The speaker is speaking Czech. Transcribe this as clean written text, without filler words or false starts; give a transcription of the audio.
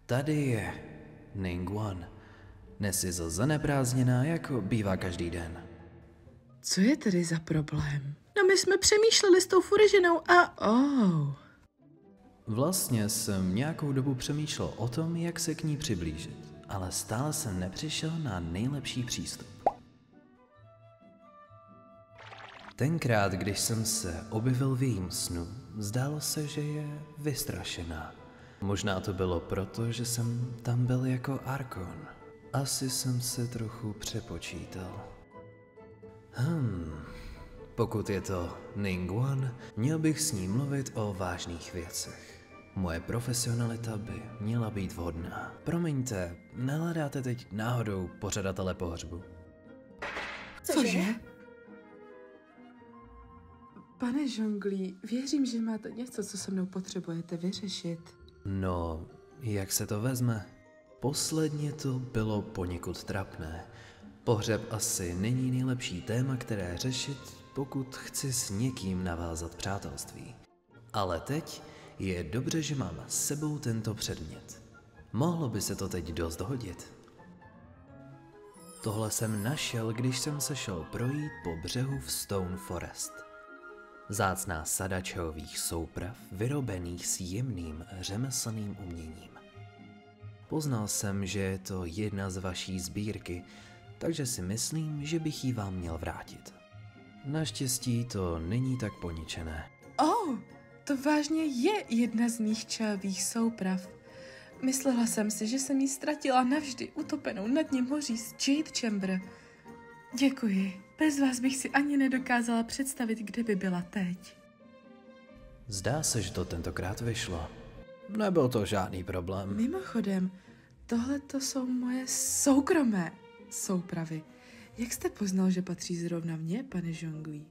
Tady je Ningguang. Dnes je zaneprázdněná, jako bývá každý den. Co je tedy za problém? No my jsme přemýšleli s tou furižinou a... Vlastně jsem nějakou dobu přemýšlel o tom, jak se k ní přiblížit, ale stále jsem nepřišel na nejlepší přístup. Tenkrát, když jsem se objevil v jejím snu, zdálo se, že je vystrašená. Možná to bylo proto, že jsem tam byl jako Archon. Asi jsem se trochu přepočítal. Pokud je to Ningguang, měl bych s ní mluvit o vážných věcech. Moje profesionalita by měla být vhodná. Promiňte, nehledáte teď náhodou pořadatele pohřbu? Cože? Pane Zhongli, věřím, že máte něco, co se mnou potřebujete vyřešit. No, jak se to vezme? Posledně to bylo poněkud trapné. Pohřeb asi není nejlepší téma, které řešit, pokud chci s někým navázat přátelství. Ale teď je dobře, že mám s sebou tento předmět. Mohlo by se to teď dost hodit. Tohle jsem našel, když jsem se šel projít po břehu v Stone Forest. Vzácná sada čajových souprav, vyrobených s jemným řemeslným uměním. Poznal jsem, že je to jedna z vaší sbírky, takže si myslím, že bych ji vám měl vrátit. Naštěstí to není tak poničené. To vážně je jedna z mých čajových souprav. Myslela jsem si, že jsem ji ztratila navždy utopenou na dně moří z Jade Chamber. Děkuji. Bez vás bych si ani nedokázala představit, kde by byla teď. Zdá se, že to tentokrát vyšlo. Nebyl to žádný problém. Mimochodem, tohle to jsou moje soukromé soupravy. Jak jste poznal, že patří zrovna mně, pane Zhongli?